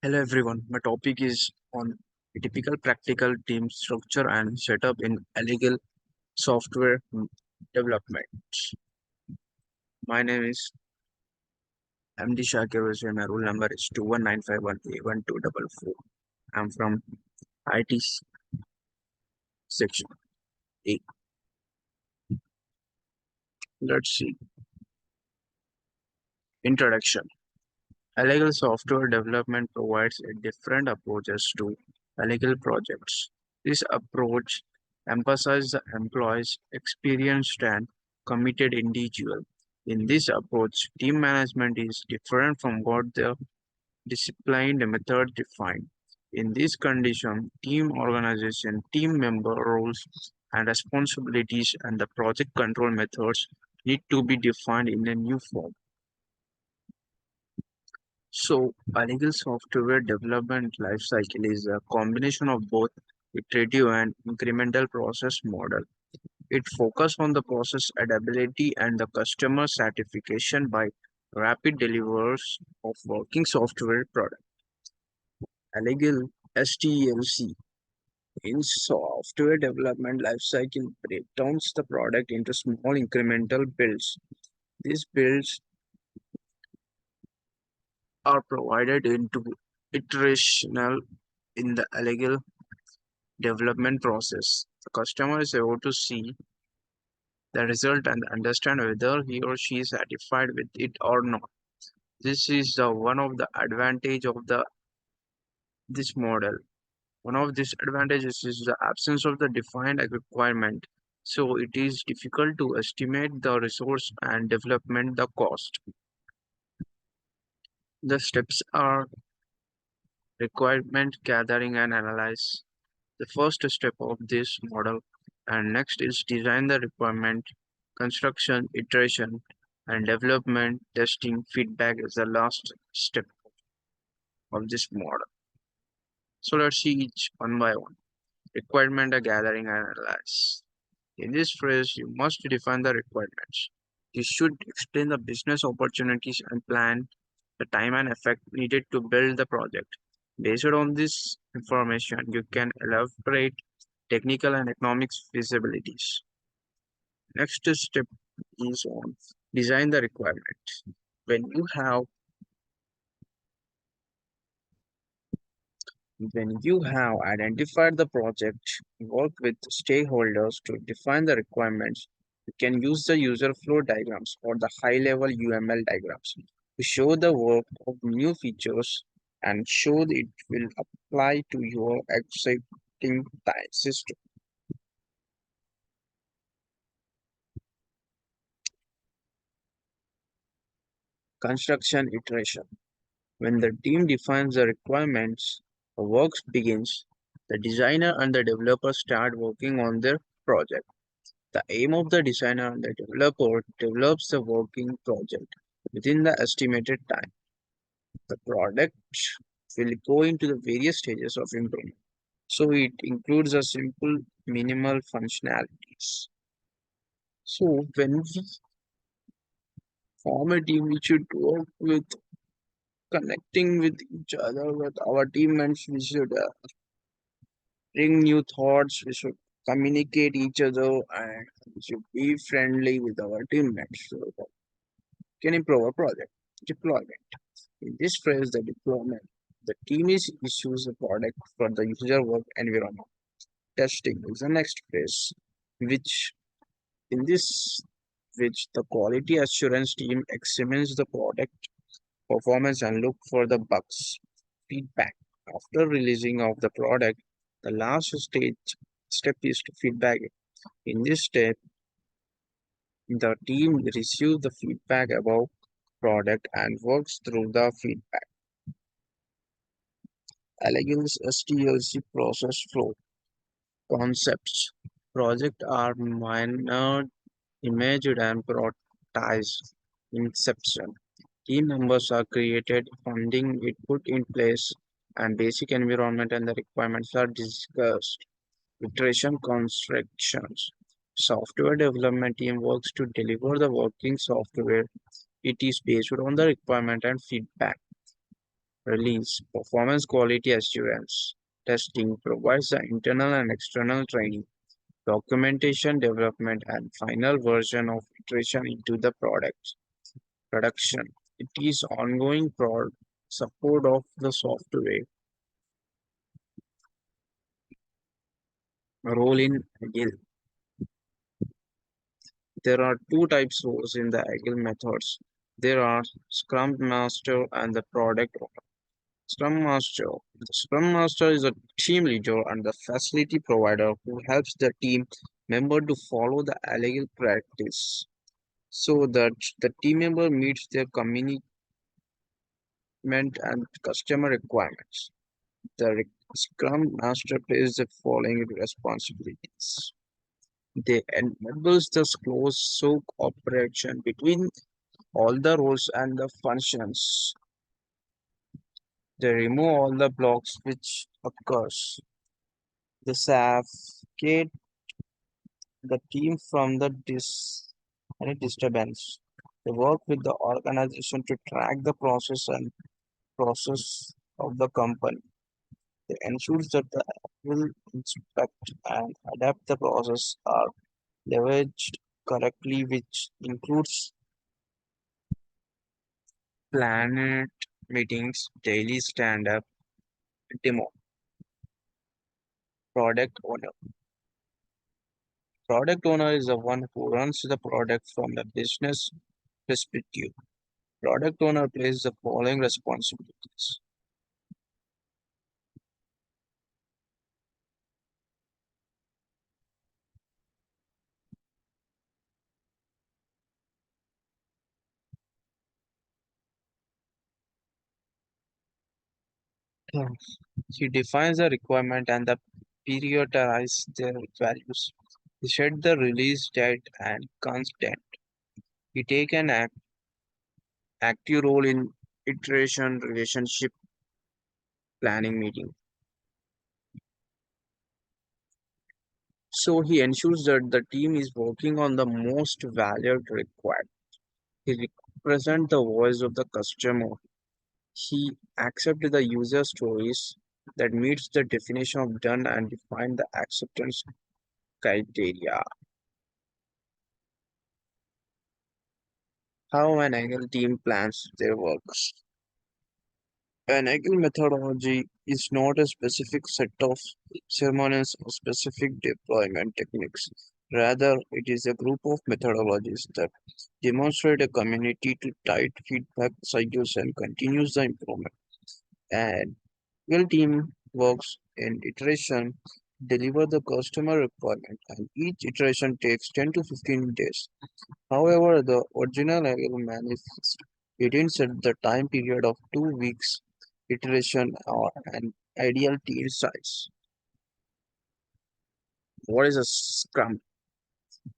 Hello everyone, my topic is on a typical practical team structure and setup in illegal software development. My name is MD Shakir Hussain. My role number is 21951A1244. I'm from IT section A. Let's see. Introduction. Illegal software development provides a different approaches to illegal projects. This approach emphasizes the employee's experienced and committed individual. In this approach, team management is different from what the disciplined method defined. In this condition, team organization, team member roles and responsibilities and the project control methods need to be defined in a new form. So, a legal software development lifecycle is a combination of both iterative and incremental process model. It focuses on the process adaptability and the customer satisfaction by rapid deliverers of working software product. A legal STLC in software development lifecycle breakdowns the product into small incremental builds. These builds are provided into iterational in the legal development process. The customer is able to see the result and understand whether he or she is satisfied with it or not. This is the one of the advantage of the this model. One of these advantages is the absence of the defined requirement. So it is difficult to estimate the resource and development the cost. The steps are requirement gathering and analyze. The first step of this model and next is design the requirement, construction, iteration, and development, testing, feedback is the last step of this model. So let's see each one by one. Requirement gathering and analyze. In this phrase, you must define the requirements. You should explain the business opportunities and plan the time and effect needed to build the project. Based on this information, you can elaborate technical and economics feasibilities. Next step is on design the requirements. When you have identified the project, work with stakeholders to define the requirements. You can use the user flow diagrams or the high level UML diagrams to show the work of new features and show that it will apply to your existing system. Construction iteration. When the team defines the requirements, the work begins. The designer and the developer start working on their project. The aim of the designer and the developer develops the working project within the estimated time. The product will go into the various stages of improvement. So it includes a simple minimal functionalities. So when we form a team, we should work with connecting with each other, with our teammates. We should bring new thoughts. We should communicate each other and we should be friendly with our teammates. So that can improve our project deployment. In this phrase, the deployment, the team is issues the product for the user work environment. Testing is the next phase, which in this which the quality assurance team examines the product performance and look for the bugs. Feedback. After releasing of the product, the last step is to feedback. In this step, the team receives the feedback about product and works through the feedback. Elegance STLC process flow concepts. Projects are minor imaged and prioritized inception. Team members are created, funding is put in place, and basic environment and the requirements are discussed. Iteration constructions. Software development team works to deliver the working software. It is based on the requirement and feedback. Release performance quality assurance. Testing provides the internal and external training, documentation development, and final version of iteration into the product. Production. It is ongoing support of the software. Role in Agile. There are two types roles in the Agile methods. There are Scrum Master and the Product Owner. Scrum Master. The Scrum Master is a team leader and the facility provider who helps the team member to follow the Agile practice so that the team member meets their commitment and customer requirements. Scrum Master plays the following responsibilities. They enables the close cooperation between all the roles and the functions. They remove all the blocks which occurs. They safeguard the team from any disturbance. They work with the organization to track the process of the company. They ensure that the will inspect and adapt the process are leveraged correctly, which includes planned meetings, daily stand-up, demo, product owner. Product owner is the one who runs the product from the business perspective. Product owner plays the following responsibilities. Hmm. He defines the requirement and the prioritize their values. He set the release date and constant. He take an active role in iteration relationship planning meeting. So he ensures that the team is working on the most valued required. He represents the voice of the customer. He accepts the user stories that meets the definition of done and define the acceptance criteria. How an agile team plans their works. An agile methodology is not a specific set of ceremonies or specific deployment techniques. Rather, it is a group of methodologies that demonstrate a community to tight feedback cycles and continues the improvement. And agile team works in iteration, deliver the customer requirement, and each iteration takes 10 to 15 days. However, the original Agile manifest didn't set the time period of 2 weeks iteration or an ideal team size. What is a Scrum?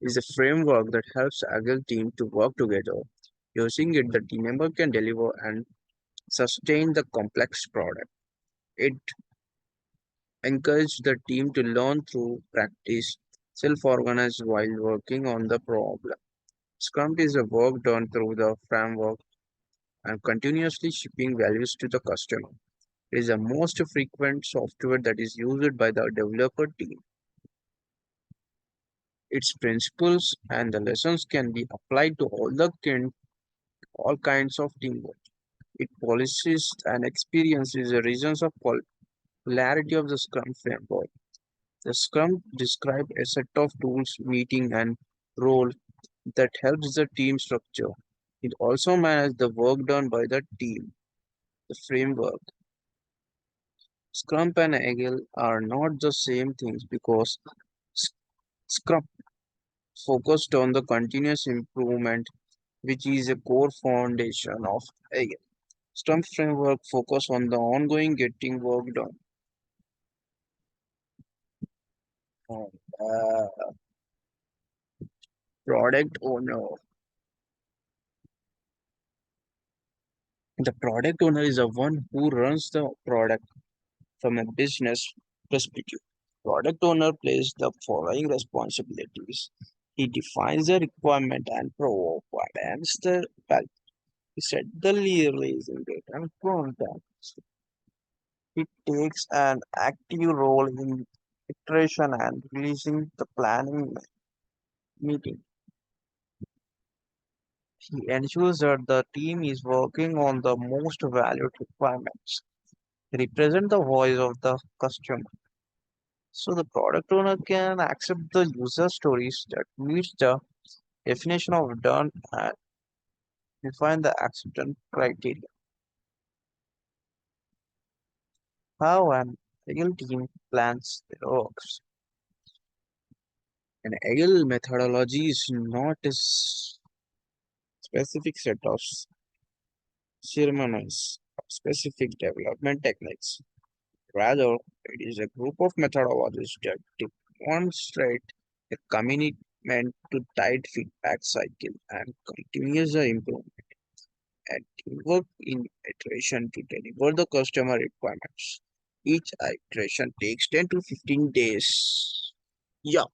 Is a framework that helps Agile team to work together. Using it, the team member can deliver and sustain the complex product. It encourages the team to learn through practice, self-organize while working on the problem. Scrum is a work done through the framework and continuously shipping values to the customer. It is the most frequent software that is used by the developer team. Its principles and the lessons can be applied to all kinds of teamwork. It policies and experiences the reasons of polarity of the Scrum framework. The Scrum describes a set of tools, meeting, and role that helps the team structure. It also manages the work done by the team. The framework Scrum and Agile are not the same things because S- Scrum focused on the continuous improvement, which is a core foundation of Agile. Scrum framework focus on the ongoing getting work done. And, product owner. The product owner is the one who runs the product from a business perspective. Product owner plays the following responsibilities. He defines the requirement and provides the value. We set the releasing date and context. It takes an active role in iteration and releasing the planning meeting. He ensures that the team is working on the most valued requirements, represent the voice of the customer. So the product owner can accept the user stories that meets the definition of done and define the acceptance criteria. How an agile team plans their works. An agile methodology is not a specific set of ceremonies or specific development techniques. Rather, it is a group of methodologies that demonstrate a commitment to tight feedback cycle and continuous improvement and teamwork in iteration to deliver the customer requirements. Each iteration takes 10 to 15 days. Yeah,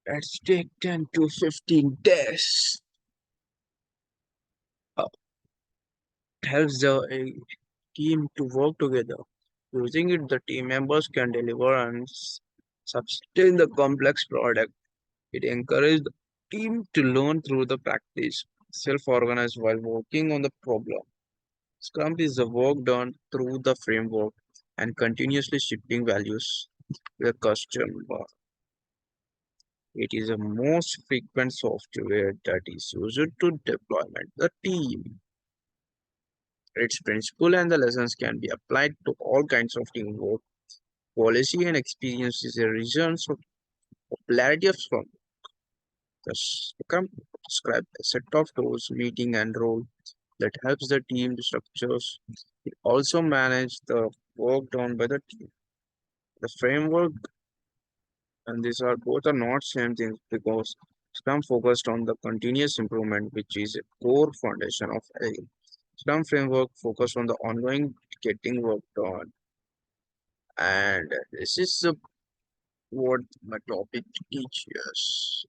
let's take 10 to 15 days. Uh, helps the team to work together. Using it, the team members can deliver and sustain the complex product. It encourages the team to learn through the practice, self-organize while working on the problem. Scrum is the work done through the framework and continuously shipping values to the customer. It is the most frequent software that is used to deployment the team. Its principle and the lessons can be applied to all kinds of teamwork. Policy and experience is a reason of popularity of Scrum. The Scrum describes a set of tools, meeting, and role that helps the team structures. It also manages the work done by the team. The framework and these are both are not same things because Scrum focused on the continuous improvement, which is a core foundation of Agile. Scrum framework focused on the ongoing getting work done, and this is what my topic teaches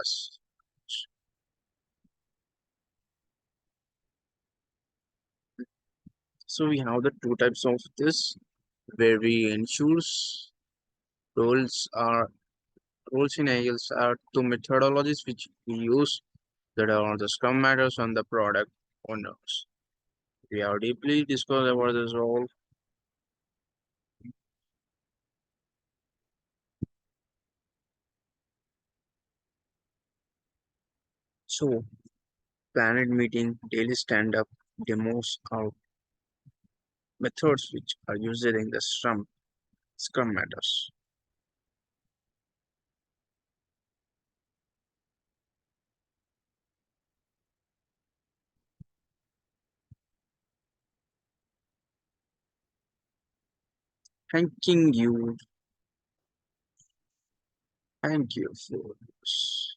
us. So we have the two types of this, where we ensures roles are roles in Agile are two methodologies which we use that are the Scrum Masters and the product owners. We have deeply discussed about this role. So, planet meeting, daily stand up, demos are methods which are used in the Scrum Masters. Thanking you. Thank you for this.